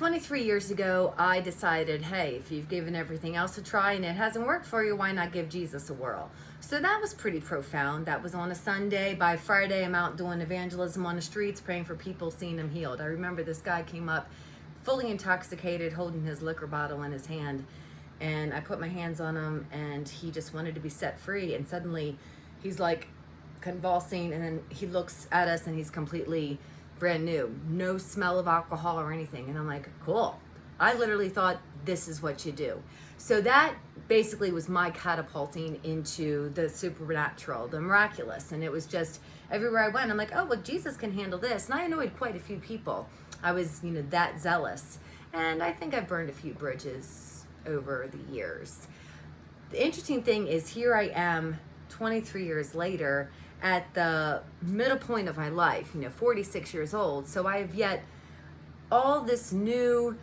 23 years ago, I decided, hey, if you've given everything else a try and it hasn't worked for you, why not give Jesus a whirl? So that was pretty profound. That was on a Sunday. By Friday, I'm out doing evangelism on the streets, praying for people, seeing them healed. I remember this guy came up fully intoxicated, holding his liquor bottle in his hand. And I put my hands on him, and he just wanted to be set free. And suddenly, he's like convulsing, and then he looks at us, and he's completely brand new, no smell of alcohol or anything. And I'm like, cool. I literally thought, this is what you do. So that basically was my catapulting into the supernatural, the miraculous. And it was just everywhere I went, I'm like, oh, well, Jesus can handle this. And I annoyed quite a few people. I was, that zealous. And I think I've burned a few bridges over the years. The interesting thing is, here I am 23 years later at the middle point of my life, 46 years old. So I have yet all this new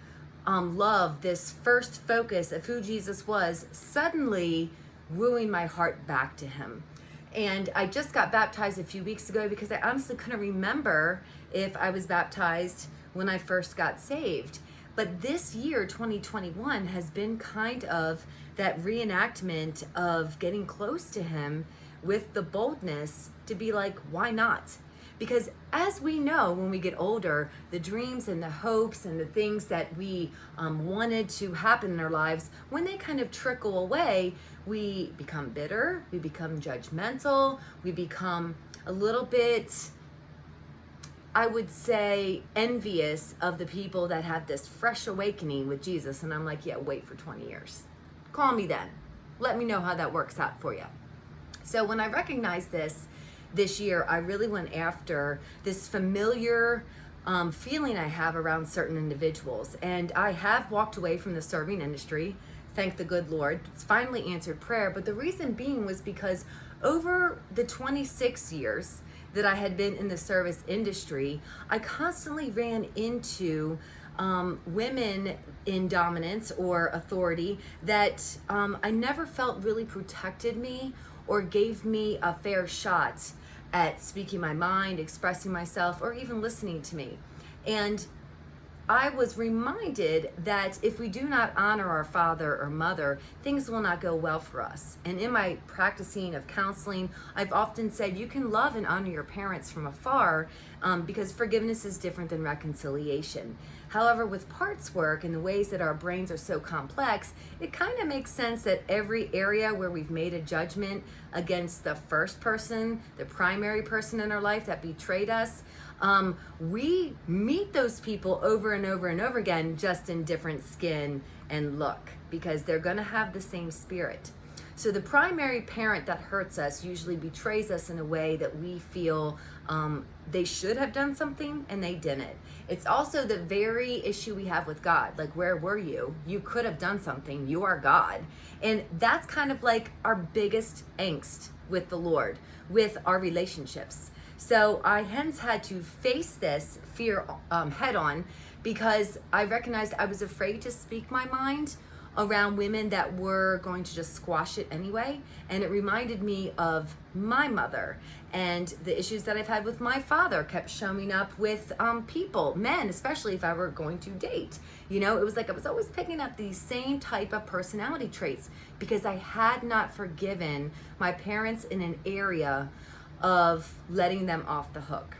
love, this first focus of who Jesus was, suddenly wooing my heart back to him. And I just got baptized a few weeks ago because I honestly couldn't remember if I was baptized when I first got saved. But this year, 2021, has been kind of that reenactment of getting close to him with the boldness to be like, why not? Because as we know, when we get older, the dreams and the hopes and the things that we wanted to happen in our lives, when they kind of trickle away, we become bitter, we become judgmental, we become a little bit, I would say, envious of the people that have this fresh awakening with Jesus. And I'm like, yeah, wait for 20 years. Call me then. Let me know how that works out for you. So when I recognized this year, I really went after this familiar feeling I have around certain individuals. And I have walked away from the serving industry, thank the good Lord. It's finally answered prayer. But the reason being was because over the 26 years that I had been in the service industry, I constantly ran into women in dominance or authority that I never felt really protected me or gave me a fair shot at speaking my mind, expressing myself, or even listening to me. And I was reminded that if we do not honor our father or mother, things will not go well for us. And in my practicing of counseling, I've often said you can love and honor your parents from afar because forgiveness is different than reconciliation. However, with parts work and the ways that our brains are so complex, it kind of makes sense that every area where we've made a judgment against the first person, the primary person in our life that betrayed us, we meet those people over and over and over again, just in different skin and look, because they're going to have the same spirit. So the primary parent that hurts us usually betrays us in a way that we feel they should have done something and they didn't. It's also the very issue we have with God. Like, where were you? You could have done something. You are God. And that's kind of like our biggest angst with the Lord, with our relationships. So I hence had to face this fear head on, because I recognized I was afraid to speak my mind around women that were going to just squash it anyway. And it reminded me of my mother, and the issues that I've had with my father kept showing up with people, men, especially if I were going to date. It was like I was always picking up these same type of personality traits because I had not forgiven my parents in an area of letting them off the hook.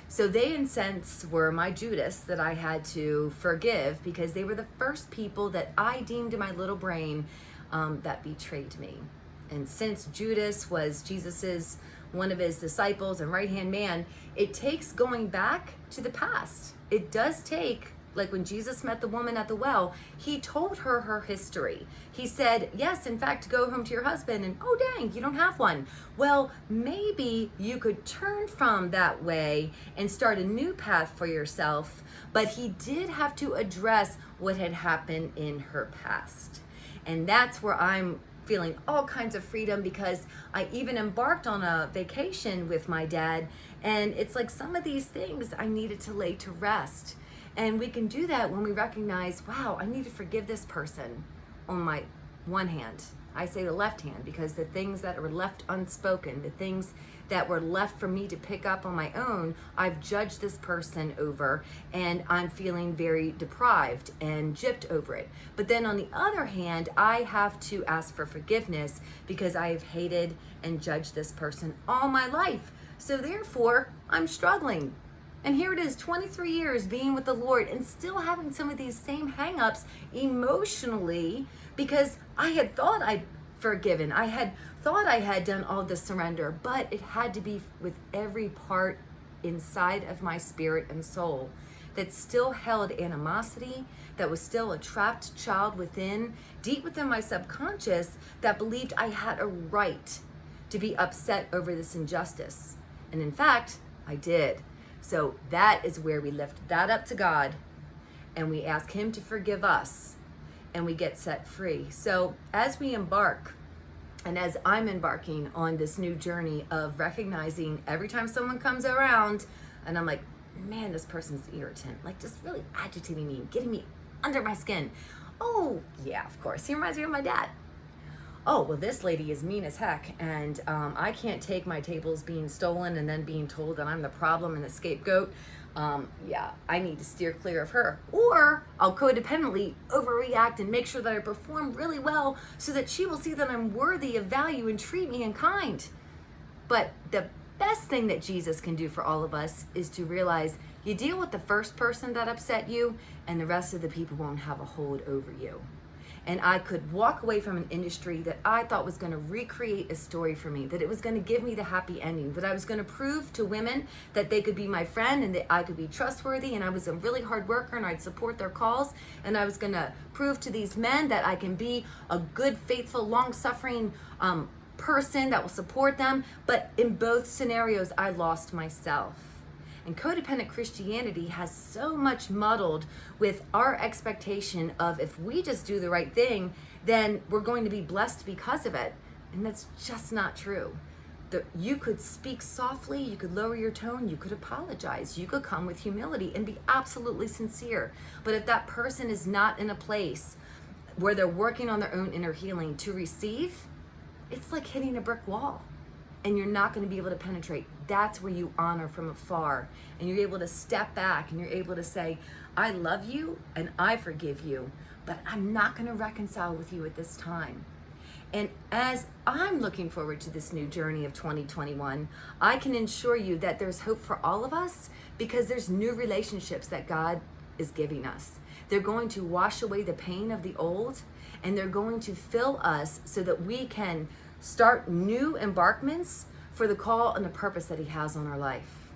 So they, in a sense, were my Judas that I had to forgive, because they were the first people that I deemed in my little brain that betrayed me. And since Judas was Jesus's, one of his disciples and right-hand man, it takes going back to the past. It does take, like when Jesus met the woman at the well, he told her her history. He said, yes, in fact, go home to your husband, and oh dang, you don't have one. Well, maybe you could turn from that way and start a new path for yourself. But he did have to address what had happened in her past. And that's where I'm feeling all kinds of freedom, because I even embarked on a vacation with my dad, and it's like some of these things I needed to lay to rest. And we can do that when we recognize, wow, I need to forgive this person on my one hand. I say the left hand because the things that were left unspoken, the things that were left for me to pick up on my own, I've judged this person over, and I'm feeling very deprived and gypped over it. But then on the other hand, I have to ask for forgiveness because I have hated and judged this person all my life. So therefore, I'm struggling. And here it is, 23 years being with the Lord and still having some of these same hang-ups emotionally because I had thought I'd forgiven. I had thought I had done all this surrender, but it had to be with every part inside of my spirit and soul that still held animosity, that was still a trapped child within, deep within my subconscious, that believed I had a right to be upset over this injustice. And in fact, I did. So that is where we lift that up to God and we ask Him to forgive us and we get set free. So as we embark, and as I'm embarking on this new journey of recognizing every time someone comes around and I'm like, man, this person's irritant, like just really agitating me, getting me under my skin. Oh yeah, of course, he reminds me of my dad. Oh, well, this lady is mean as heck, and I can't take my tables being stolen and then being told that I'm the problem and the scapegoat. Yeah, I need to steer clear of her. Or I'll codependently overreact and make sure that I perform really well so that she will see that I'm worthy of value and treat me in kind. But the best thing that Jesus can do for all of us is to realize you deal with the first person that upset you, and the rest of the people won't have a hold over you. And I could walk away from an industry that I thought was going to recreate a story for me, that it was going to give me the happy ending, that I was going to prove to women that they could be my friend and that I could be trustworthy, and I was a really hard worker and I'd support their calls, and I was going to prove to these men that I can be a good, faithful, long-suffering person that will support them. But in both scenarios, I lost myself. And codependent Christianity has so much muddled with our expectation of if we just do the right thing, then we're going to be blessed because of it. And that's just not true. You could speak softly, you could lower your tone, you could apologize, you could come with humility and be absolutely sincere. But if that person is not in a place where they're working on their own inner healing to receive, it's like hitting a brick wall. And you're not going to be able to penetrate. That's where you honor from afar. And you're able to step back and you're able to say, I love you and I forgive you, but I'm not going to reconcile with you at this time. And as I'm looking forward to this new journey of 2021, I can assure you that there's hope for all of us because there's new relationships that God is giving us. They're going to wash away the pain of the old, and they're going to fill us so that we can start new embarkments for the call and the purpose that He has on our life.